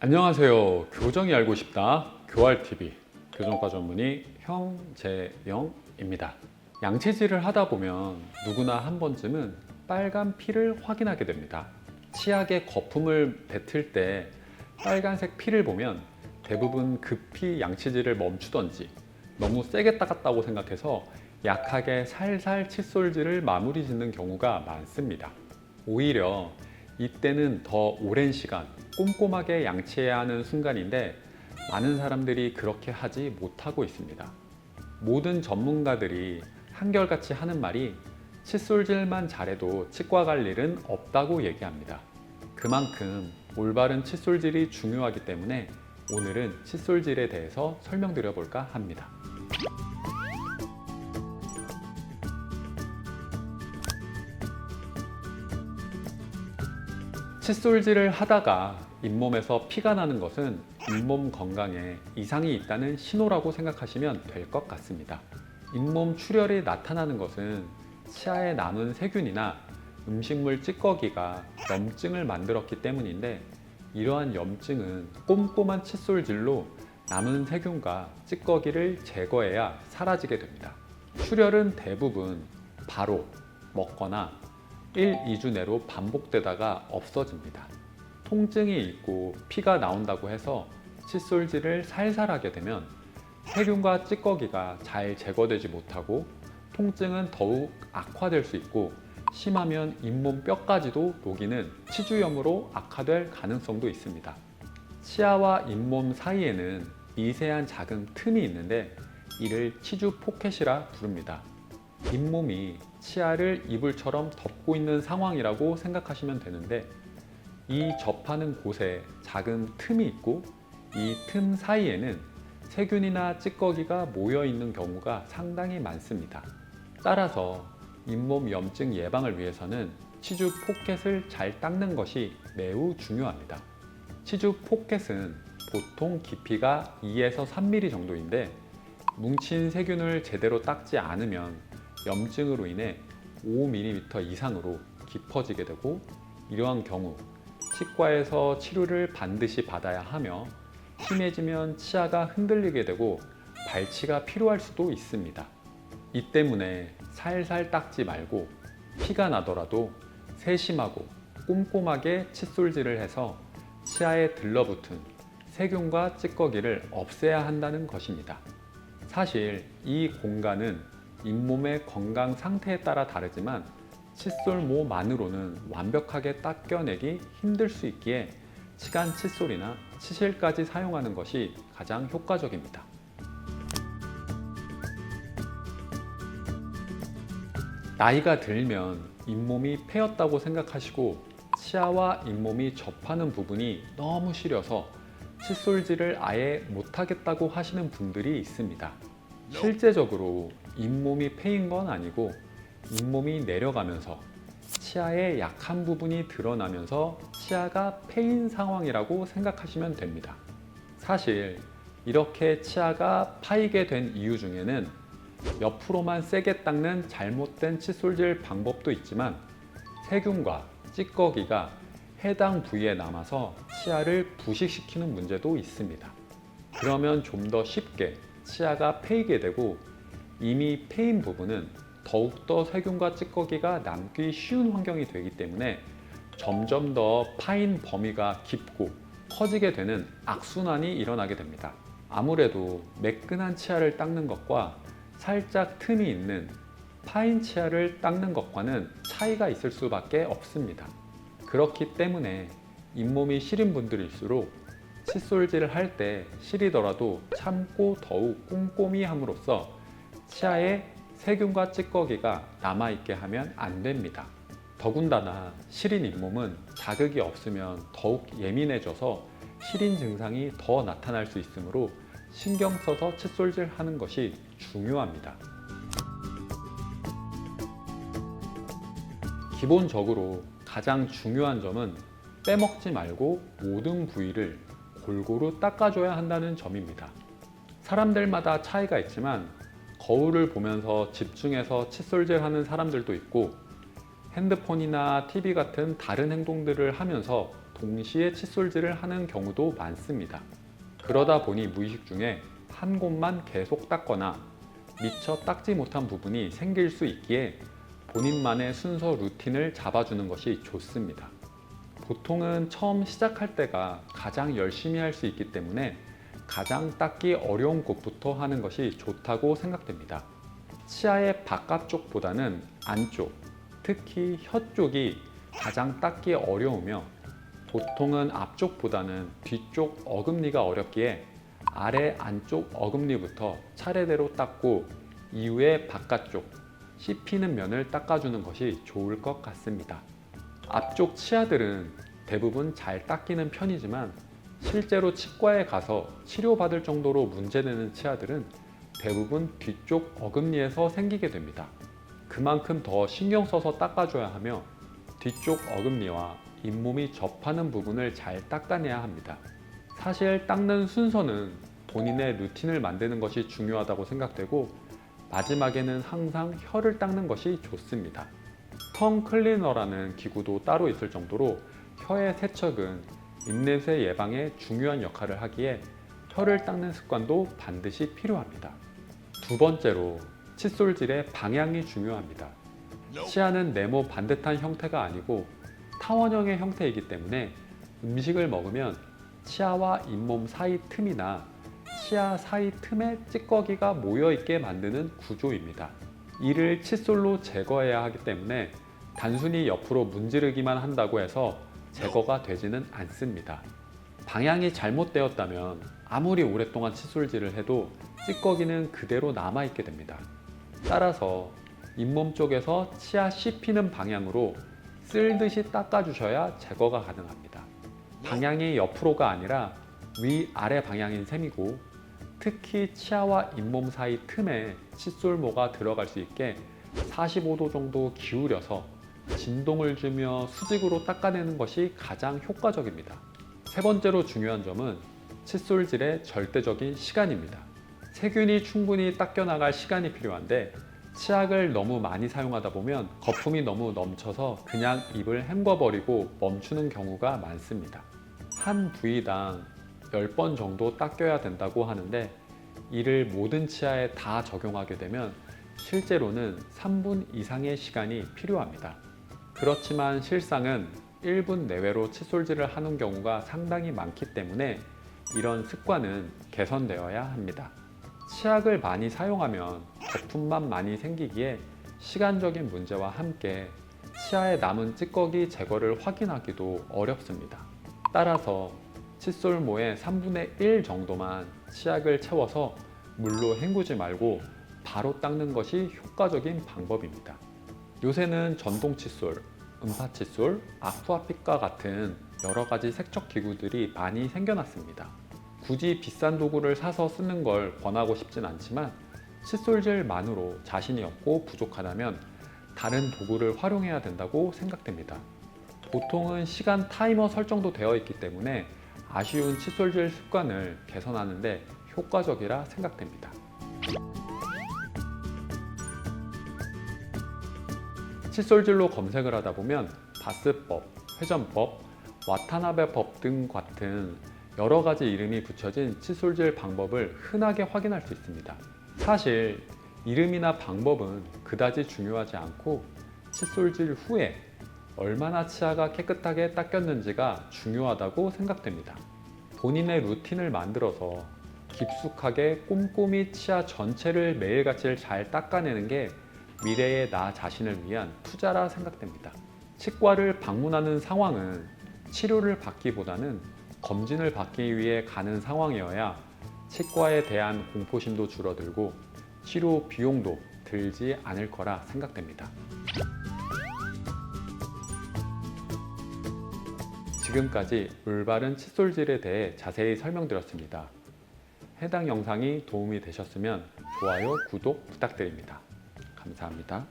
안녕하세요. 교정이 알고 싶다. 교알TV 교정과 전문의 형재영입니다. 양치질을 하다 보면 누구나 한 번쯤은 빨간 피를 확인하게 됩니다. 치약에 거품을 뱉을 때 빨간색 피를 보면 대부분 급히 양치질을 멈추던지 너무 세게 닦았다고 생각해서 약하게 살살 칫솔질을 마무리 짓는 경우가 많습니다. 오히려 이때는 더 오랜 시간 꼼꼼하게 양치해야 하는 순간인데 많은 사람들이 그렇게 하지 못하고 있습니다. 모든 전문가들이 한결같이 하는 말이 칫솔질만 잘해도 치과 갈 일은 없다고 얘기합니다. 그만큼 올바른 칫솔질이 중요하기 때문에 오늘은 칫솔질에 대해서 설명드려 볼까 합니다. 칫솔질을 하다가 잇몸에서 피가 나는 것은 잇몸 건강에 이상이 있다는 신호라고 생각하시면 될 것 같습니다. 잇몸 출혈이 나타나는 것은 치아에 남은 세균이나 음식물 찌꺼기가 염증을 만들었기 때문인데 이러한 염증은 꼼꼼한 칫솔질로 남은 세균과 찌꺼기를 제거해야 사라지게 됩니다. 출혈은 대부분 바로 먹거나 1, 2주 내로 반복되다가 없어집니다. 통증이 있고 피가 나온다고 해서 칫솔질을 살살 하게 되면 세균과 찌꺼기가 잘 제거되지 못하고 통증은 더욱 악화될 수 있고 심하면 잇몸 뼈까지도 녹이는 치주염으로 악화될 가능성도 있습니다. 치아와 잇몸 사이에는 미세한 작은 틈이 있는데 이를 치주 포켓이라 부릅니다. 잇몸이 치아를 이불처럼 덮고 있는 상황이라고 생각하시면 되는데 이 접하는 곳에 작은 틈이 있고 이 틈 사이에는 세균이나 찌꺼기가 모여 있는 경우가 상당히 많습니다. 따라서 잇몸 염증 예방을 위해서는 치주 포켓을 잘 닦는 것이 매우 중요합니다. 치주 포켓은 보통 깊이가 2에서 3mm 정도인데 뭉친 세균을 제대로 닦지 않으면 염증으로 인해 5mm 이상으로 깊어지게 되고 이러한 경우 치과에서 치료를 반드시 받아야 하며 심해지면 치아가 흔들리게 되고 발치가 필요할 수도 있습니다. 이 때문에 살살 닦지 말고 피가 나더라도 세심하고 꼼꼼하게 칫솔질을 해서 치아에 들러붙은 세균과 찌꺼기를 없애야 한다는 것입니다. 사실 이 공간은 잇몸의 건강 상태에 따라 다르지만 칫솔모만으로는 완벽하게 닦여내기 힘들 수 있기에 치간 칫솔이나 치실까지 사용하는 것이 가장 효과적입니다. 나이가 들면 잇몸이 패였다고 생각하시고 치아와 잇몸이 접하는 부분이 너무 시려서 칫솔질을 아예 못하겠다고 하시는 분들이 있습니다. 실제적으로 잇몸이 패인 건 아니고 잇몸이 내려가면서 치아의 약한 부분이 드러나면서 치아가 패인 상황이라고 생각하시면 됩니다. 사실 이렇게 치아가 파이게 된 이유 중에는 옆으로만 세게 닦는 잘못된 칫솔질 방법도 있지만 세균과 찌꺼기가 해당 부위에 남아서 치아를 부식시키는 문제도 있습니다. 그러면 좀 더 쉽게 치아가 패이게 되고 이미 패인 부분은 더욱더 세균과 찌꺼기가 남기 쉬운 환경이 되기 때문에 점점 더 파인 범위가 깊고 커지게 되는 악순환이 일어나게 됩니다. 아무래도 매끈한 치아를 닦는 것과 살짝 틈이 있는 파인 치아를 닦는 것과는 차이가 있을 수밖에 없습니다. 그렇기 때문에 잇몸이 시린 분들일수록 칫솔질을 할 때 시리더라도 참고 더욱 꼼꼼히 함으로써 치아에 세균과 찌꺼기가 남아있게 하면 안 됩니다. 더군다나 시린 잇몸은 자극이 없으면 더욱 예민해져서 시린 증상이 더 나타날 수 있으므로 신경 써서 칫솔질 하는 것이 중요합니다. 기본적으로 가장 중요한 점은 빼먹지 말고 모든 부위를 골고루 닦아줘야 한다는 점입니다. 사람들마다 차이가 있지만 거울을 보면서 집중해서 칫솔질 하는 사람들도 있고 핸드폰이나 TV 같은 다른 행동들을 하면서 동시에 칫솔질을 하는 경우도 많습니다. 그러다 보니 무의식 중에 한 곳만 계속 닦거나 미처 닦지 못한 부분이 생길 수 있기에 본인만의 순서 루틴을 잡아주는 것이 좋습니다. 보통은 처음 시작할 때가 가장 열심히 할 수 있기 때문에 가장 닦기 어려운 곳부터 하는 것이 좋다고 생각됩니다. 치아의 바깥쪽보다는 안쪽, 특히 혀 쪽이 가장 닦기 어려우며 보통은 앞쪽보다는 뒤쪽 어금니가 어렵기에 아래 안쪽 어금니부터 차례대로 닦고 이후에 바깥쪽, 씹히는 면을 닦아주는 것이 좋을 것 같습니다. 앞쪽 치아들은 대부분 잘 닦이는 편이지만 실제로 치과에 가서 치료받을 정도로 문제되는 치아들은 대부분 뒤쪽 어금니에서 생기게 됩니다. 그만큼 더 신경 써서 닦아줘야 하며 뒤쪽 어금니와 잇몸이 접하는 부분을 잘 닦아내야 합니다. 사실 닦는 순서는 본인의 루틴을 만드는 것이 중요하다고 생각되고 마지막에는 항상 혀를 닦는 것이 좋습니다. 텅 클리너라는 기구도 따로 있을 정도로 혀의 세척은 입냄새 예방에 중요한 역할을 하기에 혀를 닦는 습관도 반드시 필요합니다. 두 번째로 칫솔질의 방향이 중요합니다. 치아는 네모 반듯한 형태가 아니고 타원형의 형태이기 때문에 음식을 먹으면 치아와 잇몸 사이 틈이나 치아 사이 틈에 찌꺼기가 모여있게 만드는 구조입니다. 이를 칫솔로 제거해야 하기 때문에 단순히 옆으로 문지르기만 한다고 해서 제거가 되지는 않습니다. 방향이 잘못되었다면 아무리 오랫동안 칫솔질을 해도 찌꺼기는 그대로 남아있게 됩니다. 따라서 잇몸 쪽에서 치아 씹히는 방향으로 쓸듯이 닦아주셔야 제거가 가능합니다. 방향이 옆으로가 아니라 위아래 방향인 셈이고 특히 치아와 잇몸 사이 틈에 칫솔모가 들어갈 수 있게 45도 정도 기울여서 진동을 주며 수직으로 닦아내는 것이 가장 효과적입니다. 세 번째로 중요한 점은 칫솔질의 절대적인 시간입니다. 세균이 충분히 닦여나갈 시간이 필요한데 치약을 너무 많이 사용하다 보면 거품이 너무 넘쳐서 그냥 입을 헹궈버리고 멈추는 경우가 많습니다. 한 부위당 10번 정도 닦여야 된다고 하는데 이를 모든 치아에 다 적용하게 되면 실제로는 3분 이상의 시간이 필요합니다. 그렇지만 실상은 1분 내외로 칫솔질을 하는 경우가 상당히 많기 때문에 이런 습관은 개선되어야 합니다. 치약을 많이 사용하면 거품만 많이 생기기에 시간적인 문제와 함께 치아에 남은 찌꺼기 제거를 확인하기도 어렵습니다. 따라서 칫솔모의 3분의 1 정도만 치약을 채워서 물로 헹구지 말고 바로 닦는 것이 효과적인 방법입니다. 요새는 전동 칫솔, 음파 칫솔, 아쿠아핏과 같은 여러 가지 세척 기구들이 많이 생겨났습니다. 굳이 비싼 도구를 사서 쓰는 걸 권하고 싶진 않지만 칫솔질만으로 자신이 없고 부족하다면 다른 도구를 활용해야 된다고 생각됩니다. 보통은 시간 타이머 설정도 되어 있기 때문에 아쉬운 칫솔질 습관을 개선하는 데 효과적이라 생각됩니다. 칫솔질로 검색을 하다 보면 바스법, 회전법, 와타나베법 등 같은 여러 가지 이름이 붙여진 칫솔질 방법을 흔하게 확인할 수 있습니다. 사실 이름이나 방법은 그다지 중요하지 않고 칫솔질 후에 얼마나 치아가 깨끗하게 닦였는지가 중요하다고 생각됩니다. 본인의 루틴을 만들어서 깊숙하게 꼼꼼히 치아 전체를 매일같이 잘 닦아내는 게 미래의 나 자신을 위한 투자라 생각됩니다. 치과를 방문하는 상황은 치료를 받기보다는 검진을 받기 위해 가는 상황이어야 치과에 대한 공포심도 줄어들고 치료 비용도 들지 않을 거라 생각됩니다. 지금까지 올바른 칫솔질에 대해 자세히 설명드렸습니다. 해당 영상이 도움이 되셨으면 좋아요, 구독 부탁드립니다. 감사합니다.